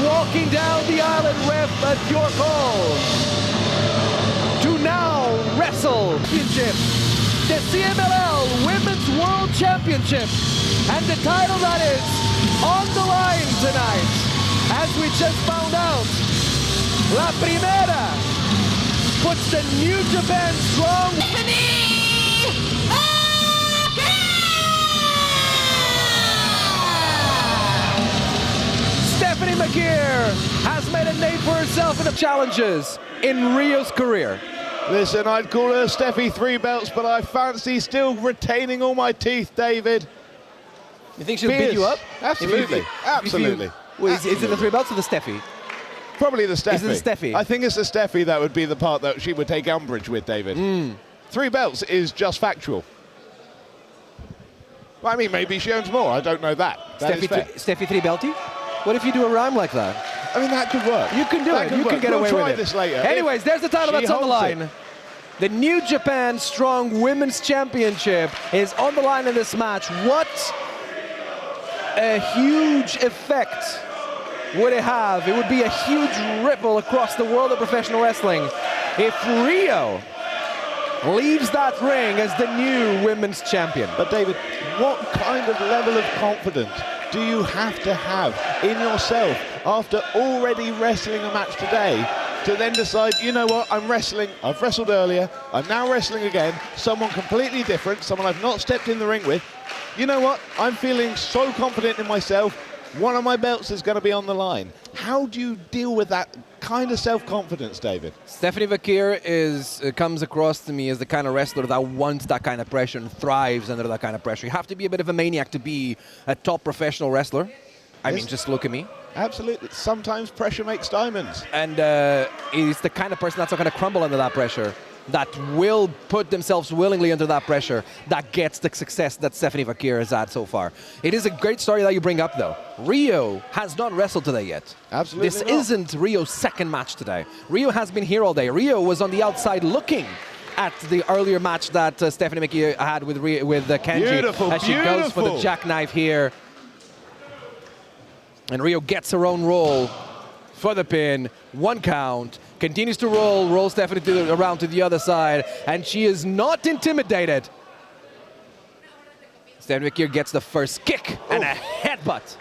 walking down the island, ref at your call. To now wrestle championship, the CMLL Women's World Championship, and the title that is on the line tonight. As we just found out, La Primera puts the New Japan Strong Stephanie McGeer has made a name for herself in the challenges in Rio's career. Listen, I'd call her Steffi 3 belts, but I fancy still retaining all my teeth, David. You think she'll beat you up? Absolutely. Absolutely. Is it the 3 belts or the Steffi? Probably the Steffi. Is it the Steffi? I think it's the Steffi that would be the part that she would take umbrage with, David. 3 belts is just factual. Well, I mean, maybe she owns more. I don't know that. Steffi 3 belty? What if you do a rhyme like that? I mean, that could work. You can do it. You can get away with it. We'll try this later. Anyways, there's the title that's on the line. The New Japan Strong Women's Championship is on the line in this match. What a huge effect would it have? It would be a huge ripple across the world of professional wrestling if Rio leaves that ring as the new women's champion. But David, what kind of level of confidence do you have in yourself after already wrestling a match today to then decide, you know what, I'm wrestling, I've wrestled earlier, I'm now wrestling again, someone completely different, someone I've not stepped in the ring with. You know what, I'm feeling so confident in myself, one of my belts is going to be on the line. How do you deal with that kind of self-confidence, David? Stephanie McGeer comes across to me as the kind of wrestler that wants that kind of pressure and thrives under that kind of pressure. You have to be a bit of a maniac to be a top professional wrestler. I mean, just look at me. Absolutely. Sometimes pressure makes diamonds. And he's the kind of person that's not going to crumble under that pressure, that will put themselves willingly under that pressure, that gets the success that Stephanie McGeer has had so far. It is a great story that you bring up, though. Rio has not wrestled today yet. Absolutely This not. isn't Rio's second match today. Rio has been here all day. Rio was on the outside looking at the earlier match that Stephanie McGeer had with Kenji. Beautiful, as she goes for the jackknife here. And Rio gets her own roll for the pin. 1 count. Continues to roll Stephanie around to the other side, and she is not intimidated. Stephanie McGeer gets the first kick and a headbutt.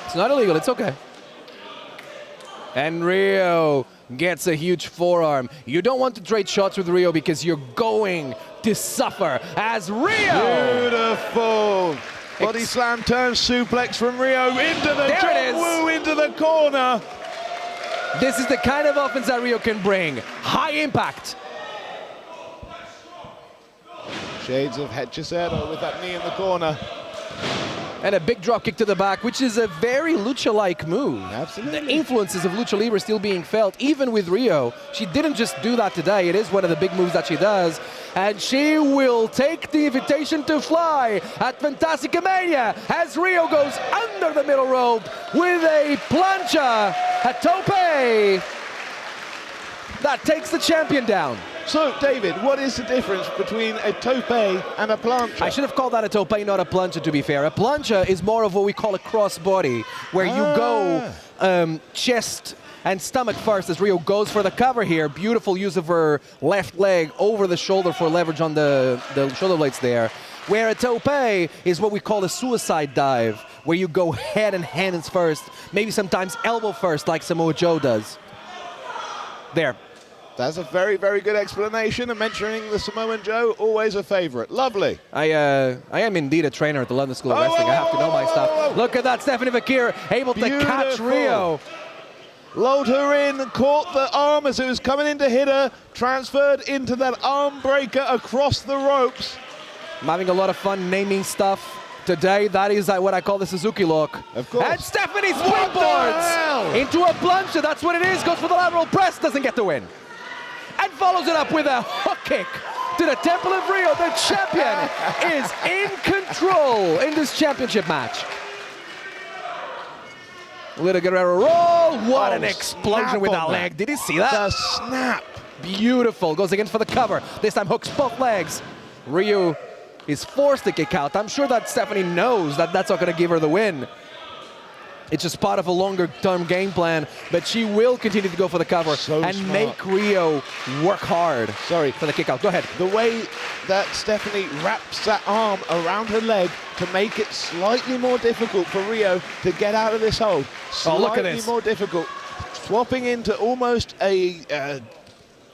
It's not illegal, it's okay. And Rio gets a huge forearm. You don't want to trade shots with Rio because you're going to suffer as Rio. Beautiful. Body slam turn suplex from Rio into the John Woo into the corner. This is the kind of offense that Rio can bring. High impact. Shades of Hechicero with that knee in the corner. And a big drop kick to the back, which is a very lucha-like move. Absolutely. The influences of lucha libre still being felt, even with Rio. She didn't just do that today. It is one of the big moves that she does. And she will take the invitation to fly at Fantastica Mania as Rio goes under the middle rope with a plancha, a tope, that takes the champion down. So, David, what is the difference between a tope and a plancha? I should have called that a tope, not a plancha, to be fair. A plancha is more of what we call a crossbody, where you go chest and stomach first as Rio goes for the cover here. Beautiful use of her left leg over the shoulder for leverage on the shoulder blades there. Where a tope is what we call a suicide dive, where you go head and hands first, maybe sometimes elbow first, like Samoa Joe does. There. That's a very, very good explanation, and mentioning the Samoan Joe, always a favorite. Lovely. I am indeed a trainer at the London School of Wrestling. I have to know my stuff. Look at that, Stephanie McGeer able to catch Rio. Lulled her in, caught the arm as it was coming in to hit her, transferred into that arm breaker across the ropes. I'm having a lot of fun naming stuff today. That is what I call the Suzuki look. Of course. And Stephanie springboards into a plancha. That's what it is. Goes for the lateral press, doesn't get the win. And follows it up with a hook kick to the Temple of Rio. The champion is in control in this championship match. Little Guerrero roll. What an explosion with that leg. Did you see that? The snap. Beautiful. Goes again for the cover. This time hooks both legs. Rio is forced to kick out. I'm sure that Stephanie knows that that's not going to give her the win. It's just part of a longer-term game plan, but she will continue to go for the cover and smart. make Rio work hard for the kick out. Go ahead. The way that Stephanie wraps that arm around her leg to make it slightly more difficult for Rio to get out of this hold. Oh, look at Slightly this. more difficult. Swapping into almost a...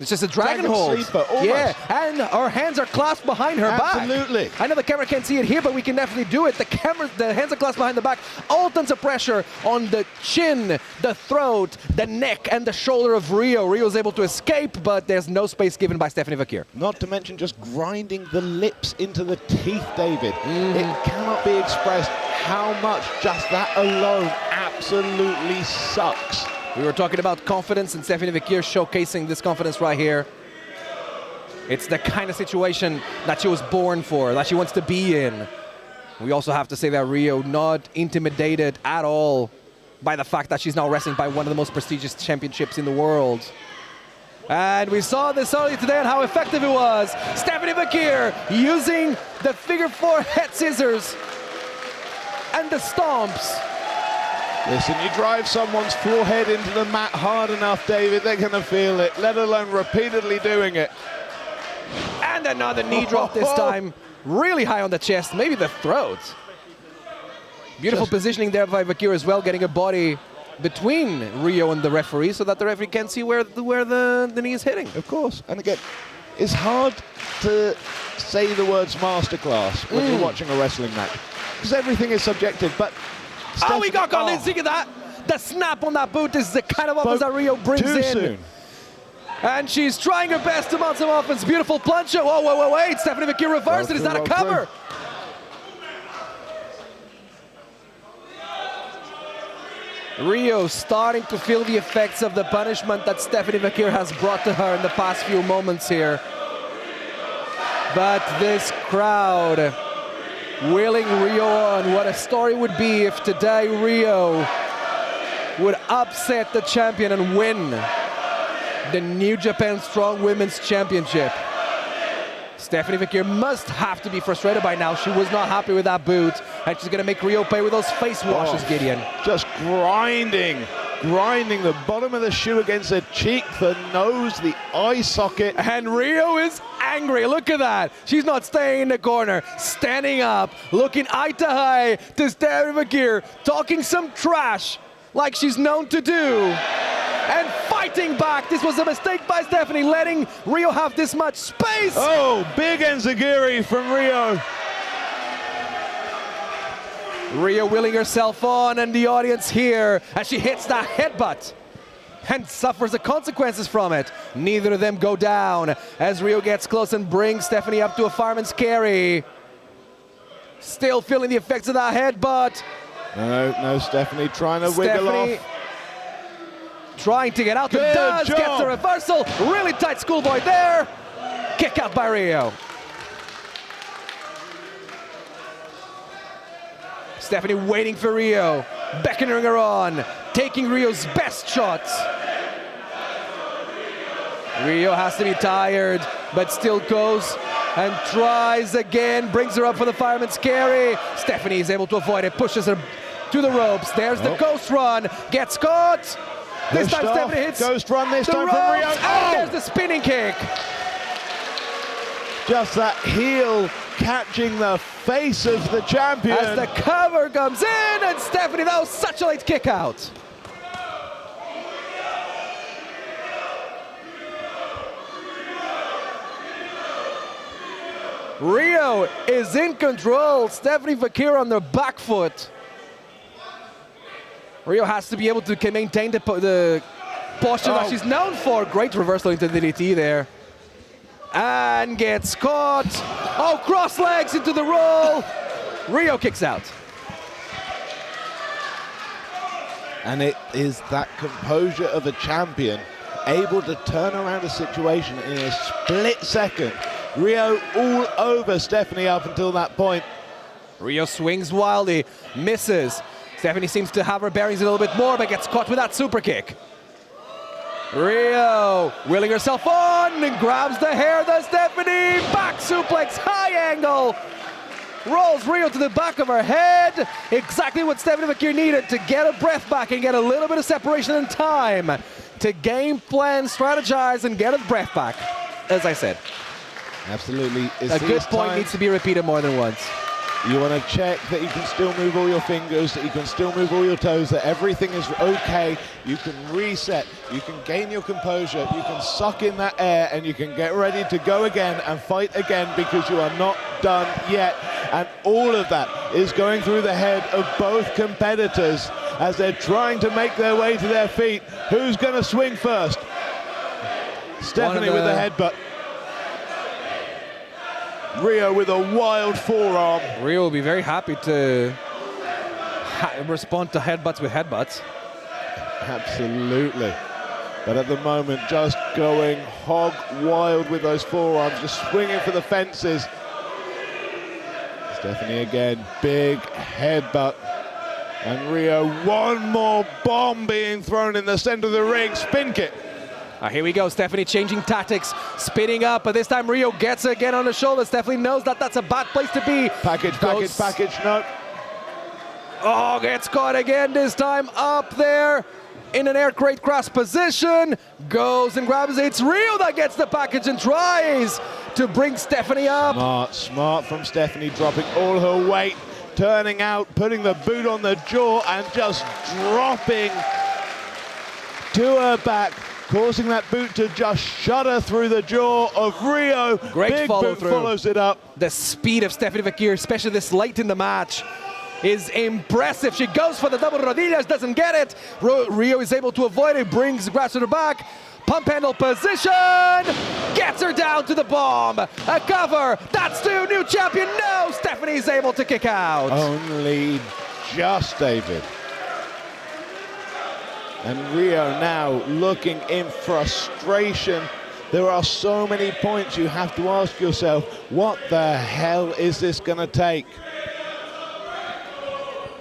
It's just a dragon hold. Sleeper, almost. Yeah, and our hands are clasped behind her back. Absolutely. I know the camera can't see it here, but we can definitely do it. The hands are clasped behind the back. All tons of pressure on the chin, the throat, the neck, and the shoulder of Rio. Rio's able to escape, but there's no space given by Stephanie Vakir. Not to mention just grinding the lips into the teeth, David. It cannot be expressed how much just that alone absolutely sucks. We were talking about confidence, and Stephanie Vakir showcasing this confidence right here. It's the kind of situation that she was born for, that she wants to be in. We also have to say that Rio not intimidated at all by the fact that she's now wrestling by one of the most prestigious championships in the world. And we saw this earlier today and how effective it was. Stephanie Vakir using the figure 4 head scissors and the stomps. Listen, you drive someone's forehead into the mat hard enough, David, they're going to feel it, let alone repeatedly doing it. And another knee drop this time. Really high on the chest, maybe the throat. Beautiful positioning there by Vakir as well, getting a body between Rio and the referee so that the referee can see where the knee is hitting. Of course, and again, it's hard to say the words masterclass when you're watching a wrestling match, because everything is subjective, but... Oh, we got caught. See that? The snap on that boot is the kind of offense that Rio brings in. Soon. And she's trying her best to mount some offense. Beautiful plunger. Whoa, wait. Stephanie Vakir reversed it. Is that a cover? Rio starting to feel the effects of the punishment that Stephanie Vakir has brought to her in the past few moments here. But this crowd willing Rio on. What a story would be if today Rio would upset the champion and win the New Japan Strong Women's Championship. Stephanie Vakir must have to be frustrated by now. She was not happy with that boot, and she's going to make Rio pay with those face washes, Gideon. Just grinding the bottom of the shoe against the cheek, the nose, the eye socket. And Rio is angry. Look at that. She's not staying in the corner. Standing up, looking eye to eye to Stephanie Vakir, talking some trash like she's known to do. And fighting back. This was a mistake by Stephanie, letting Rio have this much space. Oh, big enziguri from Rio. Rio willing herself on, and the audience here as she hits that headbutt and suffers the consequences from it. Neither of them go down as Rio gets close and brings Stephanie up to a fireman's carry. Still feeling the effects of that headbutt. No, Stephanie trying to wiggle off. Trying to get out, and does, gets the reversal. Really tight schoolboy there. Kick out by Rio. Stephanie waiting for Rio, beckoning her on, taking Rio's best shots. Rio has to be tired, but still goes and tries again, brings her up for the fireman's carry. Stephanie is able to avoid it, pushes her to the ropes. There's the ghost run, gets caught. This time Stephanie hits ghost run this time ropes, from Rio. and there's the spinning kick. Just that heel catching the face of the champion. As the cover comes in, and Stephanie, that was such a late kick out. Rio is in control. Stephanie Vakir on the back foot. Rio has to be able to maintain the posture that she's known for. Great reversal into the DDT there. And gets caught. Oh, cross legs into the roll. Rio kicks out. And it is that composure of a champion, able to turn around a situation in a split second. Rio all over Stephanie up until that point. Rio swings wildly, misses. Stephanie seems to have her bearings a little bit more, but gets caught with that super kick. Rio willing herself on and grabs the hair. The Stephanie back suplex, high angle. rolls Rio to the back of her head. Exactly what Stephanie McKeer needed to get her breath back and get a little bit of separation and time to game plan, strategize, and get her breath back, as I said. Absolutely. A good point needs to be repeated more than once. You want to check that you can still move all your fingers, that you can still move all your toes, that everything is okay. You can reset, you can gain your composure, you can suck in that air, and you can get ready to go again and fight again, because you are not done yet. And all of that is going through the head of both competitors as they're trying to make their way to their feet. Who's going to swing first? Stephanie with the headbutt. Rio with a wild forearm. Rio will be very happy to respond to headbutts with headbutts. Absolutely. But at the moment, just going hog wild with those forearms, just swinging for the fences. Stephanie again, big headbutt. And Rio, one more bomb being thrown in the center of the ring. Spin kick. Here we go, Stephanie changing tactics, spinning up, but this time Rio gets her again on the shoulder. Stephanie knows that that's a bad place to be. Package, no. Oh, gets caught again, this time up there in an air crate cross position. Goes and grabs it. It's Rio that gets the package and tries to bring Stephanie up. Smart from Stephanie, dropping all her weight, turning out, putting the boot on the jaw and just dropping to her back, causing that boot to just shudder through the jaw of Rio. Great Big follow boot through. Follows it up. The speed of Stephanie McKeer, especially this late in the match, is impressive. She goes for the double rodillas, doesn't get it. Rio is able to avoid it, grabs her back. Pump handle position, gets her down to the bomb. A cover, that's two, new champion. No, Stephanie's able to kick out. Only just, David. And Rio now looking in frustration. There are so many points you have to ask yourself, what the hell is this gonna take?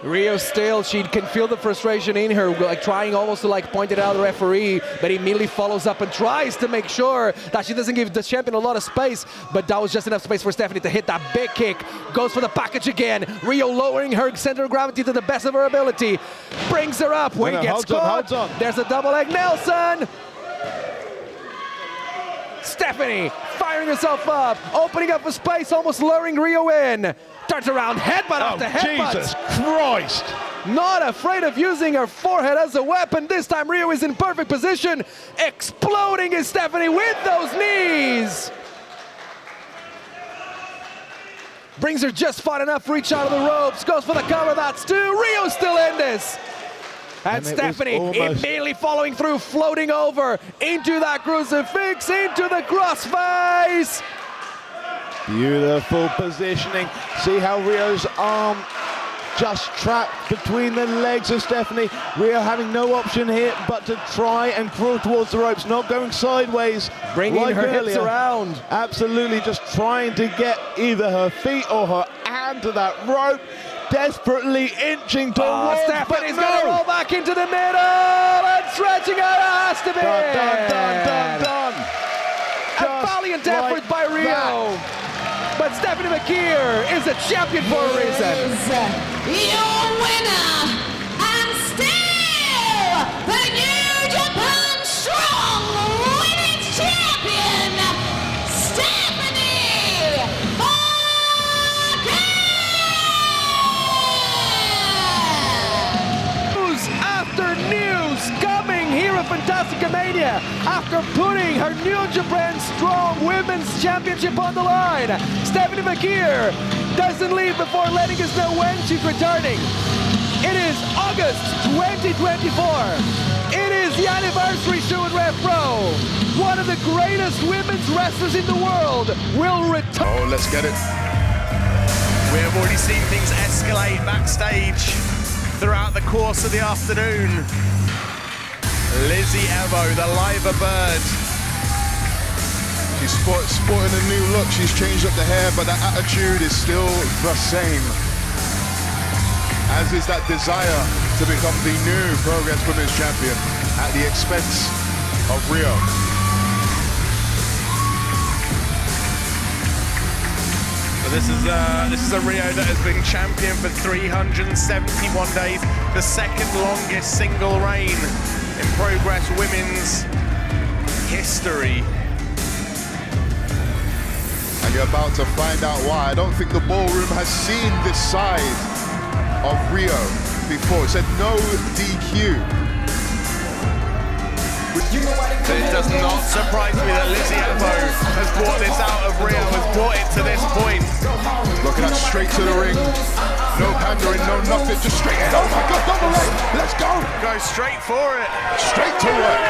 Rio still, she can feel the frustration in her, like trying almost to like point it out the referee, but he immediately follows up and tries to make sure that she doesn't give the champion a lot of space, but that was just enough space for Stephanie to hit that big kick. Goes for the package again. Rio lowering her center of gravity to the best of her ability. Brings her up when he gets caught. Holds on. There's a double leg Nelson. Stephanie firing herself up, opening up a space, almost luring Rio in. Turns around, headbutt after headbutt. Jesus Christ! Not afraid of using her forehead as a weapon. This time Rio is in perfect position. Exploding is Stephanie with those knees. Brings her just far enough, reach out of the ropes. Goes for the cover, that's two. Rio's still in this. And Stephanie immediately following through, floating over into that crucifix, into the crossface. Beautiful positioning. See how Rio's arm just trapped between the legs of Stephanie. Rio having no option here but to try and crawl towards the ropes, not going sideways. Bringing like her earlier. hips around. Absolutely, just trying to get either her feet or her hand to that rope. Desperately inching towards. Stephanie's gonna roll back into the middle and stretching out, has to be. Done. A valiant effort by Rio. But Stephanie McKeer is a champion for a reason. Your winner, and still the New Japan Strong Women's Champion, Stephanie McKeer. News after news coming here at Fantastica Mania after putting her New Japan Strong Women's Championship on the line. Stephanie McKeer doesn't leave before letting us know when she's returning. It is August 2024. It is the anniversary show at Rev Pro. One of the greatest women's wrestlers in the world will return. Oh, let's get it. We have already seen things escalate backstage throughout the course of the afternoon. Lizzie Evo, the liver bird. She's sporting a new look. She's changed up the hair, but that attitude is still the same. As is that desire to become the new Progress Women's Champion at the expense of Rio. But this is a Rio that has been champion for 371 days, the second longest single reign in Progress Women's history. And you're about to find out why. I don't think the ballroom has seen this side of Rio before. It said no DQ. It does not surprise me that Lizzie Evo has brought this out of Rio, has brought it to this point. Looking at straight to the ring. No pandering, no nothing, just straight in. Oh my God, double leg. Let's go. Go straight for it. Straight to work.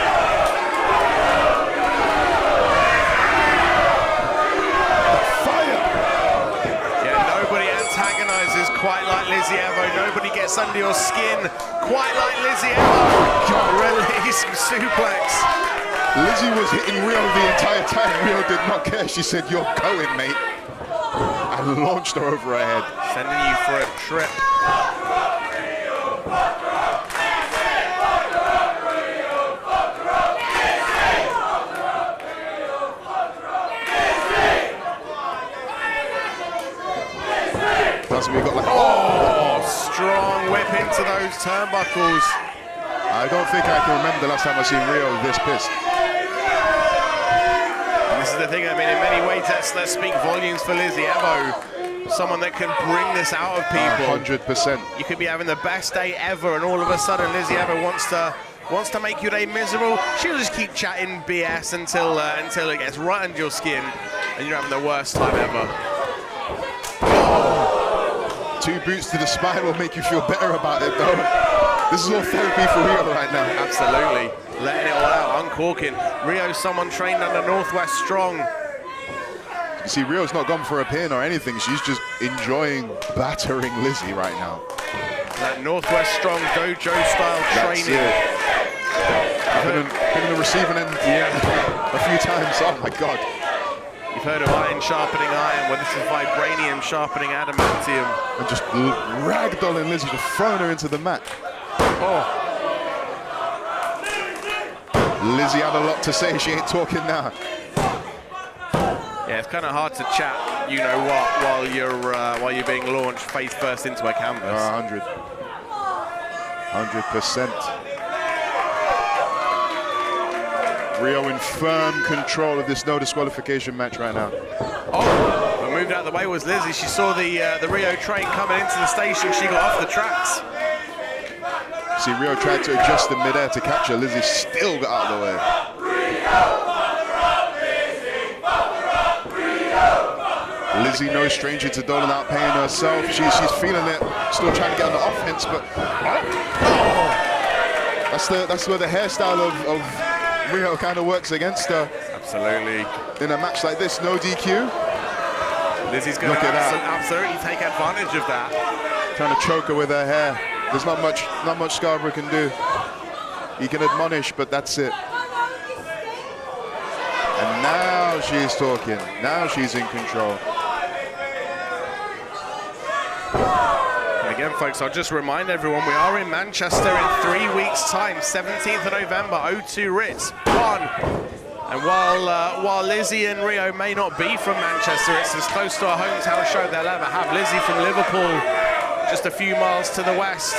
Antagonizes quite like Lizzie Evo. Nobody gets under your skin quite like Lizzie Evo. Release suplex. Lizzie was hitting Rio the entire time. Rio did not care. She said, "You're going, mate," and launched her over her head. Sending you for a trip. We got like, strong whip into those turnbuckles. I don't think I can remember the last time I seen Rio this pissed. And this is the thing, I mean, in many ways, let's speak volumes for Lizzie Evo. Someone that can bring this out of people. 100%. You could be having the best day ever, and all of a sudden, Lizzie Evo wants to make your day miserable. She'll just keep chatting BS until it gets right under your skin, and you're having the worst time ever. Two boots to the spine will make you feel better about it, though. This is all therapy for Rio right now. Absolutely. Letting it all out, uncorking. Rio's someone trained under Northwest Strong. You see, Rio's not gone for a pin or anything. She's just enjoying battering Lizzie right now. That Northwest Strong dojo-style training. I've been in the receiving end a few times. Oh, my God. You've heard of iron sharpening iron, well, this is vibranium sharpening adamantium. And just ragdolling Lizzie, just throwing her into the mat. Oh. Lizzie had a lot to say, she ain't talking now. Yeah, it's kind of hard to chat, you know what, while you're being launched face first into a canvas. 100%. Rio in firm control of this no disqualification match right now. Oh, but moved out of the way was Lizzie. She saw the Rio train coming into the station. She got off the tracks. See, Rio tried to adjust in midair to catch her. Lizzie still got out of the way. Lizzie, no stranger to doling out pain herself. She's feeling it, still trying to get on the offense, but that's where the hairstyle of Rio kind of works against her. Absolutely. In a match like this, no DQ. Lizzie's going to absolutely take advantage of that. Trying to choke her with her hair. There's not much Scarborough can do. He can admonish, but that's it. And now she's talking. Now she's in control. Again, folks, I'll just remind everyone, we are in Manchester in 3 weeks' time, 17th of November, O2 Ritz, 1. And while Lizzie and Rio may not be from Manchester, it's as close to a hometown show they'll ever have. Lizzie from Liverpool, just a few miles to the west.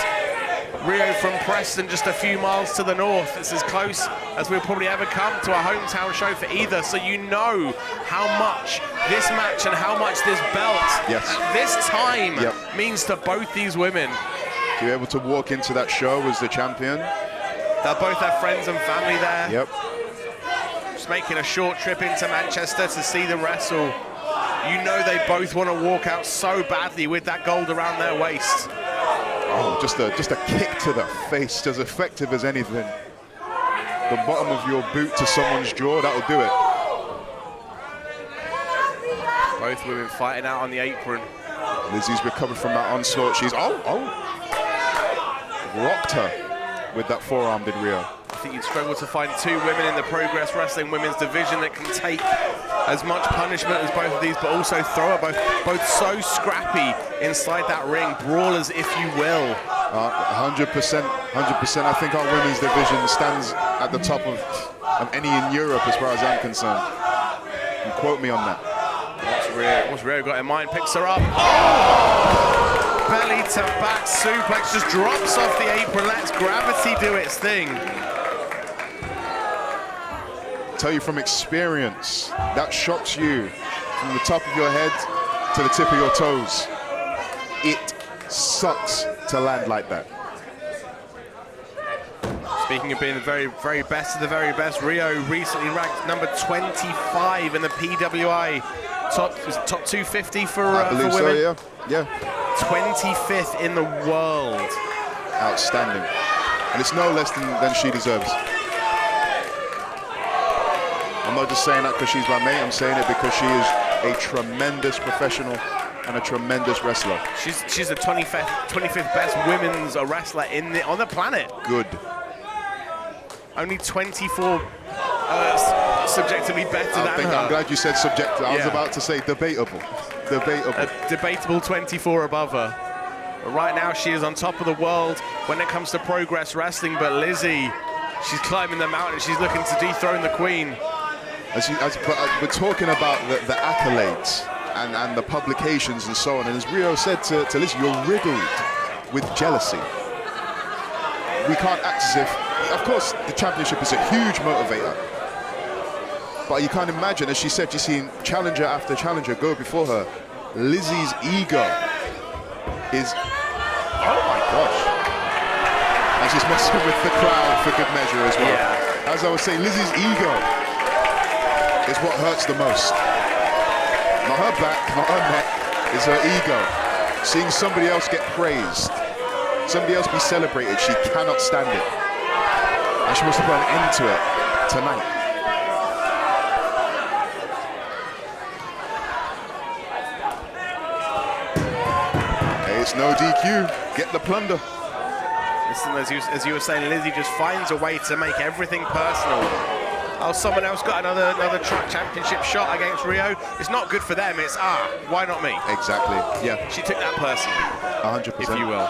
Rio from Preston, just a few miles to the north. It's as close as we'll probably ever come to a hometown show for either, so you know how much this match and how much this belt at this time means to both these women. To be able to walk into that show as the champion. They'll both have friends and family there. Yep. Just making a short trip into Manchester to see them wrestle. You know they both want to walk out so badly with that gold around their waist. Oh, just a kick to the face, as effective as anything. The bottom of your boot to someone's jaw, that'll do it. Both women fighting out on the apron. Lizzie's recovered from that onslaught. She's, rocked her with that forearm, did Rio. I think you'd struggle to find two women in the Progress Wrestling women's division that can take as much punishment as both of these, but also throw her both so scrappy inside that ring, brawlers if you will. 100%, 100%. I think our women's division stands at the top of any in Europe as far as I'm concerned. You quote me on that. That's What's Rio got in mind? Picks her up. Oh! Belly to back suplex, just drops off the apron, lets gravity do its thing. Tell you from experience, that shocks you from the top of your head to the tip of your toes. It sucks to land like that. Speaking of being the very, very best of the very best, Rio recently ranked number 25 in the PWI top 250 for I believe women. so, yeah. 25th in the world. Outstanding. And it's no less than she deserves. I'm not just saying that because she's my mate, I'm saying it because she is a tremendous professional and a tremendous wrestler. She's the 25th best women's wrestler on the planet. Good. Only 24 subjectively better than her. I'm glad you said subjective. I was Yeah. about to say debatable. Debatable. A debatable 24 above her. But right now she is on top of the world when it comes to Progress Wrestling, but Lizzie, she's climbing the mountain, she's looking to dethrone the queen. We're talking about the accolades and the publications and so on, and as Rio said to Lizzie, you're riddled with jealousy. We can't act as if, of course, the championship is a huge motivator, but you can't imagine, as she said, she's seen challenger after challenger go before her. Lizzie's ego is, oh my gosh. And she's messing with the crowd for good measure as well. Yeah. As I was saying, Lizzie's ego is what hurts the most. Not her back, not her neck, it's her ego. Seeing somebody else get praised, somebody else be celebrated, she cannot stand it. And she wants to put an end to it tonight. Hey, it's no DQ. Get the plunder. Listen, as you were saying, Lizzie just finds a way to make everything personal. Oh, someone else got another track championship shot against Rio. It's not good for them. It's, why not me? Exactly, yeah. She took that personally, 100%. if you will.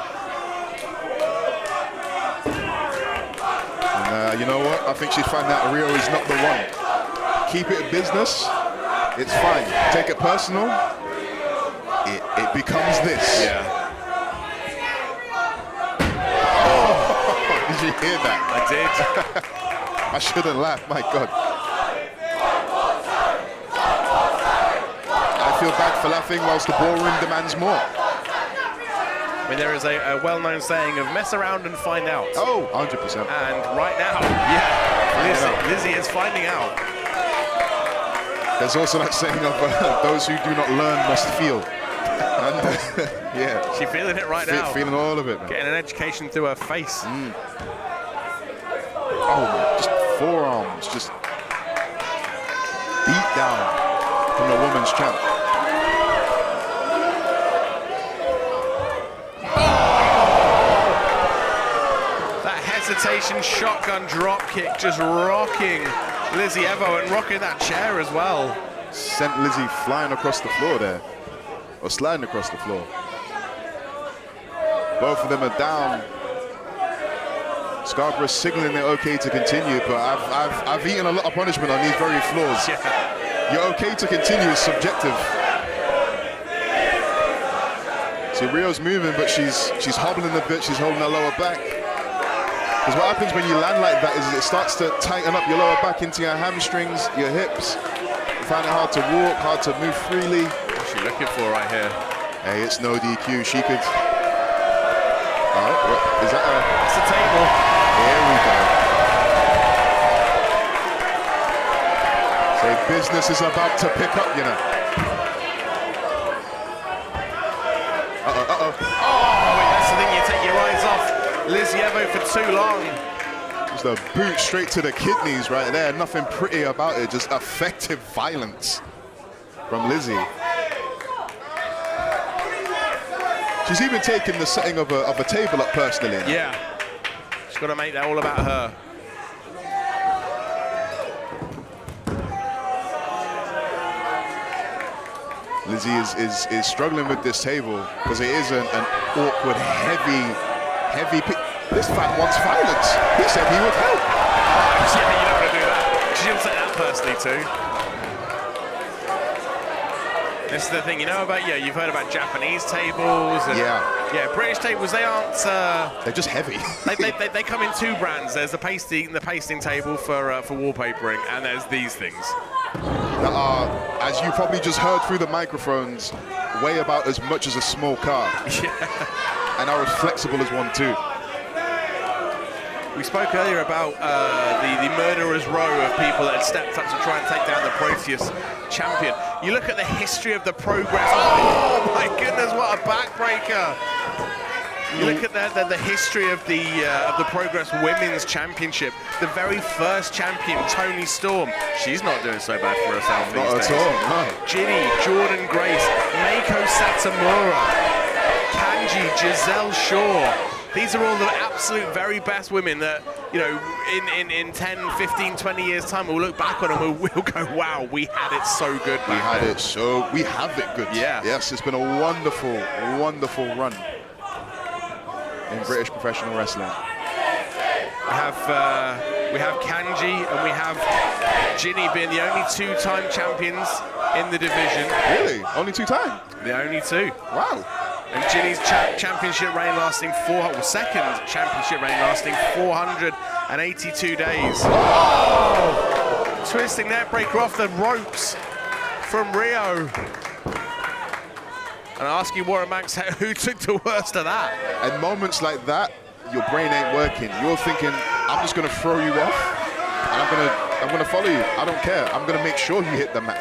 And you know what? I think she's found out Rio is not the one. Keep it a business. It's fine. Take it personal. It becomes this. Yeah. Did you hear that? I did. I shouldn't laugh, my God. I feel bad for laughing whilst the ballroom demands more. I mean, there is a well-known saying of mess around and find out. Oh, 100%. And right now, Lizzie is finding out. There's also that saying of those who do not learn must feel. And yeah. She's feeling it right now. Feeling all of it, man. Getting an education through her face. Oh, man, just forearms, just beat down from the woman's champ. That hesitation shotgun drop kick just rocking Lizzie Evo and rocking that chair as well. Sent Lizzie flying across the floor there, or sliding across the floor. Both of them are down. Scarborough signaling they're okay to continue, but I've eaten a lot of punishment on these very floors. Yeah. You're okay to continue is subjective. See, Rio's moving, but she's hobbling a bit. She's holding her lower back. Because what happens when you land like that is it starts to tighten up your lower back into your hamstrings, your hips. You find it hard to walk, hard to move freely. What's she looking for right here? Hey, it's no DQ. She could. All right, what, is that That's the table. There we go. Say business is about to pick up, you know. Oh, wait, that's the thing, you take your eyes off Lizzie Evo for too long. Just a boot straight to the kidneys right there. Nothing pretty about it, just effective violence from Lizzie. She's even taken the setting of a table up personally. Yeah. She's got to make that all about her. Lizzie is struggling with this table because it is an awkward, heavy pick. This fan wants violence. He said he would help. Yeah, you're not going to do that. She didn't take that personally too. This is the thing, you know about, you've heard about Japanese tables. And, Yeah. British tables, they aren't... They're just heavy. they come in two brands. There's the pasting table for wallpapering, and there's these things. That are, as you probably just heard through the microphones, weigh about as much as a small car. Yeah. And are as flexible as one too. We spoke earlier about the murderer's row of people that had stepped up to try and take down the Proteus champion. You look at the history of the Progress. Oh my goodness, what a backbreaker! You look at the history of the Progress Women's Championship. The very first champion, Toni Storm. She's not doing so bad for herself these days. Not at all, no. Ginny, Jordan Grace, Meiko Satomura, Kanji, Giselle Shaw. These are all the absolute very best women that, in 10, 15, 20 years' time, we'll look back on and we'll go, wow, we had it so good back then. We have it good. Yeah. Yes, it's been a wonderful, wonderful run in British professional wrestling. We have Kanji and we have Ginny being the only two-time champions in the division. Really? Only 2 times? The only two. Wow. And Ginny's championship reign lasting second championship reign lasting 482 days. Oh! Twisting neckbreaker off the ropes from Rio. And I ask you, Warren Banks, who took the worst of that? At moments like that, your brain ain't working. You're thinking, I'm just gonna throw you off, and I'm gonna follow you. I don't care. I'm gonna make sure you hit the mat.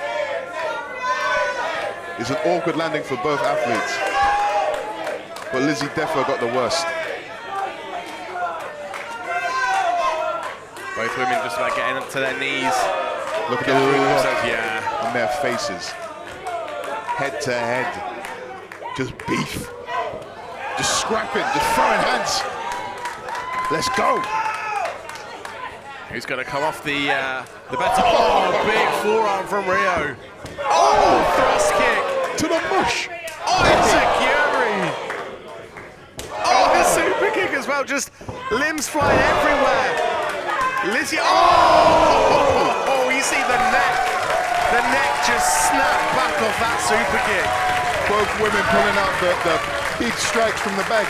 It's an awkward landing for both athletes. But Lizzie defo got the worst. Both women just about getting up to their knees. Look at the look yeah. on their faces. Head to head. Just beef. Just scrapping, just throwing hands. Let's go. Who's going to come off the better? Oh, big forearm from Rio. Oh, thrust kick. To the mush. Oh, Enziguri. Oh, the super kick as well. Just limbs flying everywhere. Lizzie. Oh, you see the neck. The neck just snapped back off that super kick. Both women pulling out the big strikes from the bag.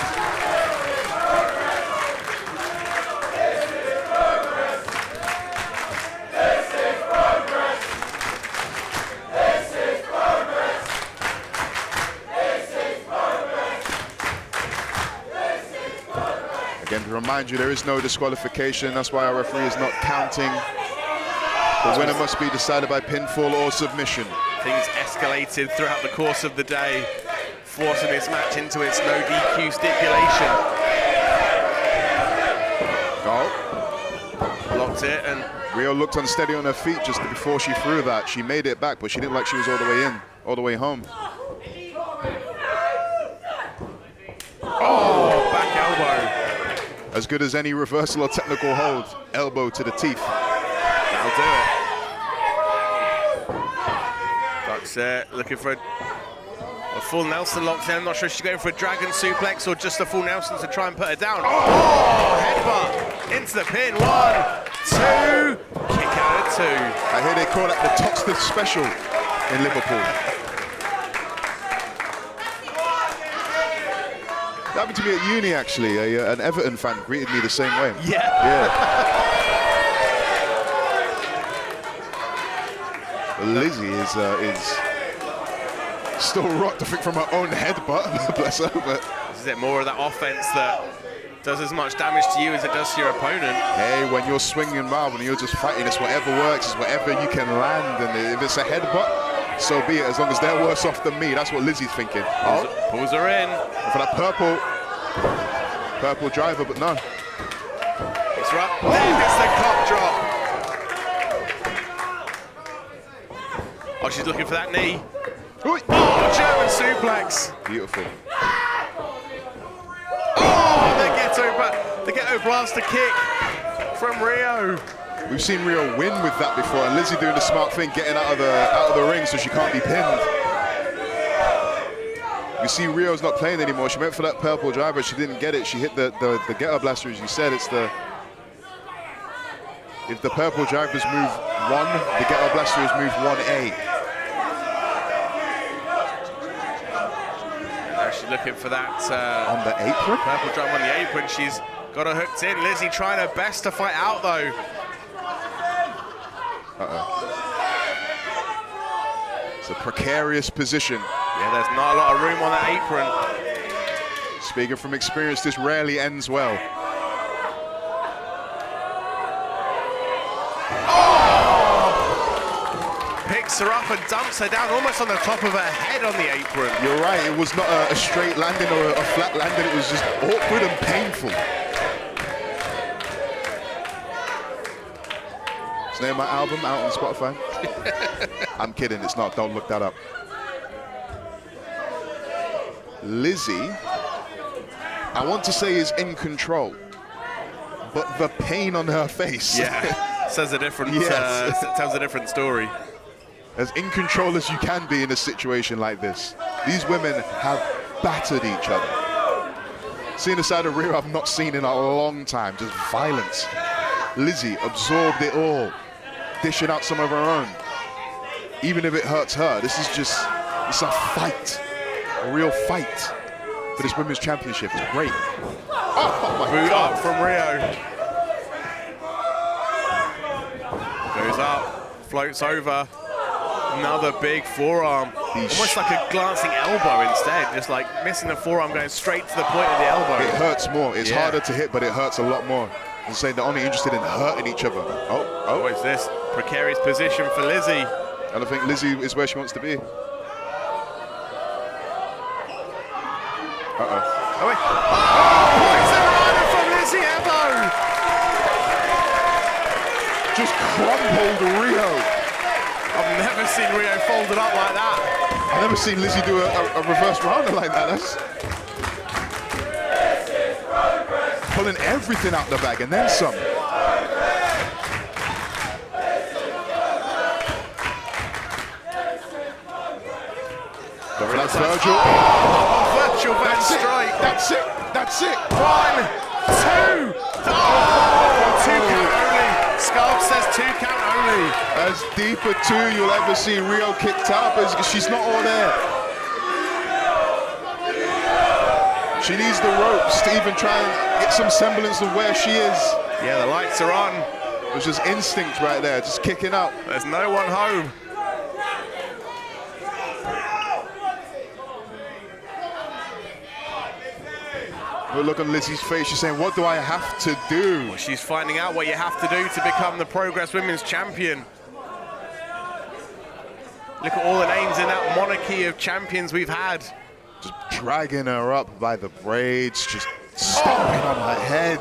Again, to remind you, there is no disqualification. That's why our referee is not counting. The winner must be decided by pinfall or submission. Things escalated throughout the course of the day, forcing this match into its no DQ stipulation. Oh. Blocked it, and Rio looked unsteady on her feet just before she threw that. She made it back, but she didn't like she was all the way in, all the way home. oh, back elbow. As good as any reversal or technical hold, elbow to the teeth. That'll do it. Ducks there, looking for a full Nelson locked in. I'm not sure if she's going for a dragon suplex or just a full Nelson to try and put her down. Oh, headbutt into the pin. 1, 2, kick out of 2. I hear they call that the Toxteth Special in Liverpool. That happened to me at uni, actually. An Everton fan greeted me the same way. Yeah. Lizzie is still rocked, I think, from her own headbutt. Bless her. But Is it more of that offense that does as much damage to you as it does to your opponent? hey, when you're swinging around, when you're just fighting, it's whatever works, it's whatever you can land. And if it's a headbutt, so be it. As long as they're worse off than me, that's what Lizzie's thinking. Pulls her in. For that purple driver, but no. It's right. Then it's the cock drop. Oh, she's looking for that knee. Ooh. Oh, German suplex. Beautiful. Oh, the ghetto blaster kick from Rio. We've seen Rio win with that before, and Lizzie doing the smart thing, getting out of the ring so she can't be pinned. You see Rio's not playing anymore. She went for that purple driver, she didn't get it. She hit the ghetto blaster, as you said. It's the if the purple drivers move 1, the ghetto blasters move 1A. looking for that On the apron? purple drum on the apron. She's got her hooked in. Lizzie trying her best to fight out, though. It's a precarious position. Yeah, there's not a lot of room on that apron. Speaking from experience, this rarely ends well. Picks her up and dumps her down almost on the top of her head on the apron. You're right, it was not a straight landing or a flat landing, it was just awkward and painful. It's the name of my album, out on Spotify. I'm kidding, it's not, don't look that up. Lizzie, I want to say is in control, but the pain on her face. Yeah, says a different, Yes. tells a different story. As in control as you can be in a situation like this. These women have battered each other. Seeing a side of Rio I've not seen in a long time, just violence. Lizzie absorbed it all, dishing out some of her own. Even if it hurts her, this is just, it's a fight, a real fight for this women's championship. It's great. Oh my Boot God. up from Rio. Goes up, floats over. Another big forearm. Almost like a glancing elbow instead. Just like missing the forearm, going straight to the point of the elbow. It hurts more. It's Yeah. harder to hit, but it hurts a lot more. I'm saying they're only interested in hurting each other. Oh, is this precarious position for Lizzie? And I think Lizzie is where she wants to be. Oh, wait. Oh, poison rider from Lizzie Evo! Just crumpled Rio. I've never seen Rio folded up like that. I've never seen Lizzie do a reverse rounder like that. That's pulling everything out the bag and then some. That's Virgil. Oh, Virtual Van That's it. Strike. That's it. That's it. 1, 2. Oh, 2 count only. Scarf says 2 count only. As deep a 2 you'll ever see Rio kicked out, but she's not all there. She needs the ropes to even try and get some semblance of where she is. Yeah, the lights are on. It was just instinct right there, just kicking out. There's no one home. But look on Lizzie's face, she's saying, what do I have to do? She's finding out what you have to do to become the Progress Women's Champion. Look at all the names in that monarchy of champions we've had. Just dragging her up by the braids, just stomping on her head.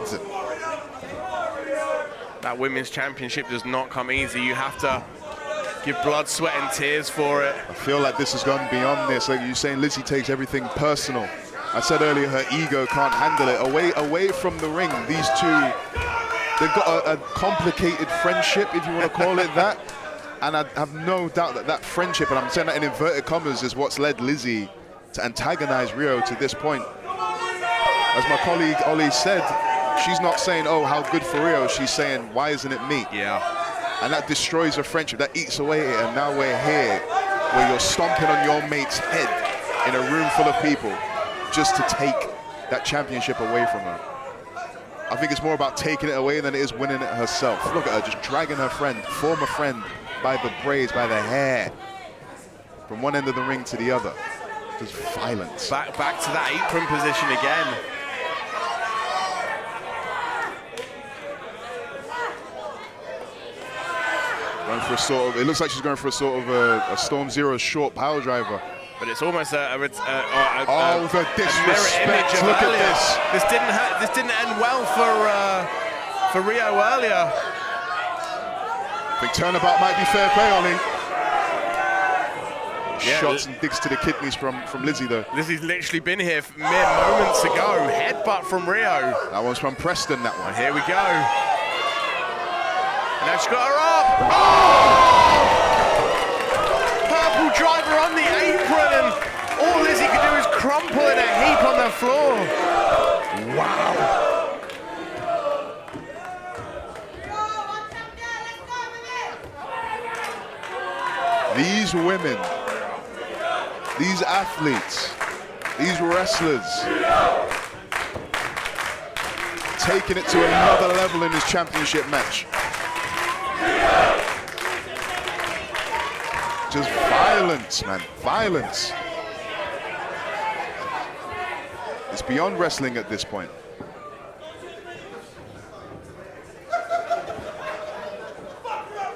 That Women's Championship does not come easy. You have to give blood, sweat and tears for it. I feel like this has gone beyond this. Like you're saying, Lizzie takes everything personal. I said earlier, her ego can't handle it. Away from the ring, these two, they've got a complicated friendship, if you want to call it that. And I have no doubt that that friendship, and I'm saying that in inverted commas, is what's led Lizzie to antagonize Rio to this point. As my colleague Ollie said, she's not saying, oh, how good for Rio. She's saying, why isn't it me? Yeah. And that destroys her friendship. That eats away at it. And now we're here where you're stomping on your mate's head in a room full of people just to take that championship away from her. I think it's more about taking it away than it is winning it herself. Look at her just dragging her friend, former friend, by the braids, by the hair, from one end of the ring to the other. Just violence. Back to that apron position again. Going for a sort of, it looks like she's going for a sort of a Storm Zero short power driver. But it's almost the the mirror disrespect. image of Look at earlier. this. This didn't end well for Rio earlier. I think turnabout might be fair play, Ollie. Yeah, Shots and digs to the kidneys from Lizzie, though. Lizzie's literally been here mere moments ago. Headbutt from Rio. That one's from Preston, that one. Here we go. And now she's got her up. Oh! Purple driver on the apron, and all Lizzie can do is crumple in a heap on the floor. Wow. These women, these athletes, These wrestlers taking it to another level in this championship match. Just violence, man, violence. It's beyond wrestling at this point.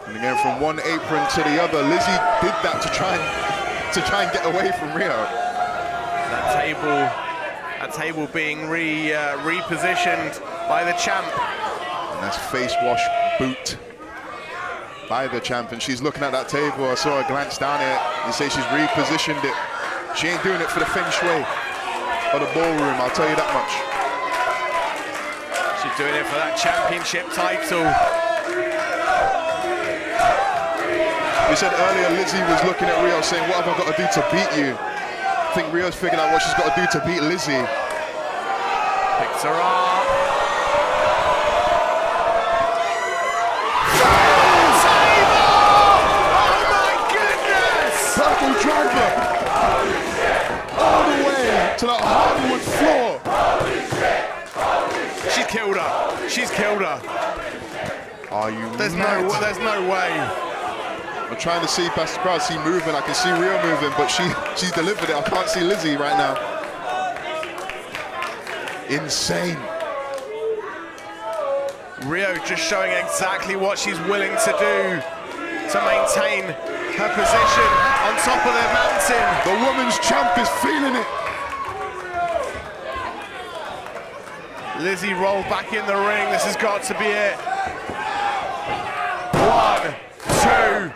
And again, from one apron to the other, Lizzie did that to try and get away from Rio. That table being repositioned by the champ. And that's face wash boot by the champ, and she's looking at that table. I saw her glance down it. You say she's repositioned it. She ain't doing it for the feng shui or the ballroom, I'll tell you that much. She's doing it for that championship title. We said earlier Lizzie was looking at Rio saying, what have I got to do to beat you? I think Rio's figured out what she's got to do to beat Lizzie. Picks her up. Purple driver all the way to the hardwood floor. She's killed her. She's killed her. Are you There's mad? no way. I'm trying to see past the crowd, see moving. I can see Rio moving, but she's delivered it. I can't see Lizzie right now. Insane. Rio just showing exactly what she's willing to do to maintain her position on top of the mountain. The women's champ is feeling it. Lizzie rolled back in the ring. This has got to be it. 1, 2.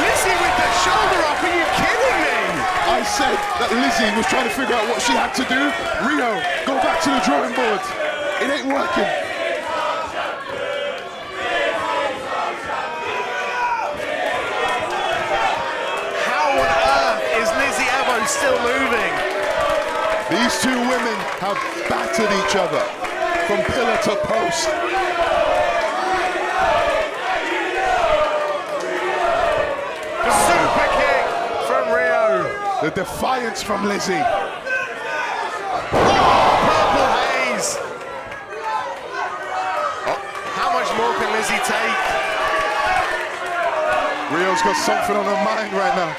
Lizzie with the shoulder up. Are you kidding me? I said that Lizzie was trying to figure out what she had to do. Rio, go back to the drawing board. It ain't working. Still moving. These two women have battered each other from pillar to post. The super kick from Rio. The defiance from Lizzie. Oh, purple haze. Oh, how much more can Lizzie take? Rio's got something on her mind right now.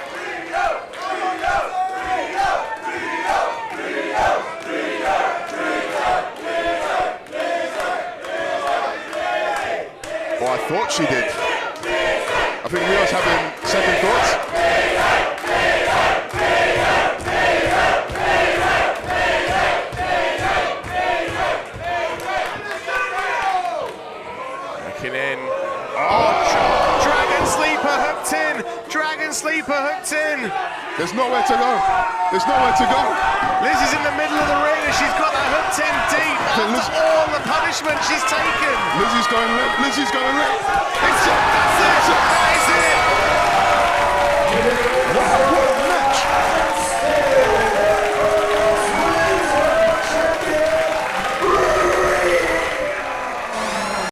I thought she did. I think Rio's having second thoughts. Looking in. Oh, Dragon Sleeper hooked in. Dragon Sleeper hooked in. There's nowhere to go. There's nowhere to go. Lizzie's in the middle of the ring and she's got that hooked in deep. After all the punishment she's taken. Lizzie's going limp. Lizzie's going limp. That's it.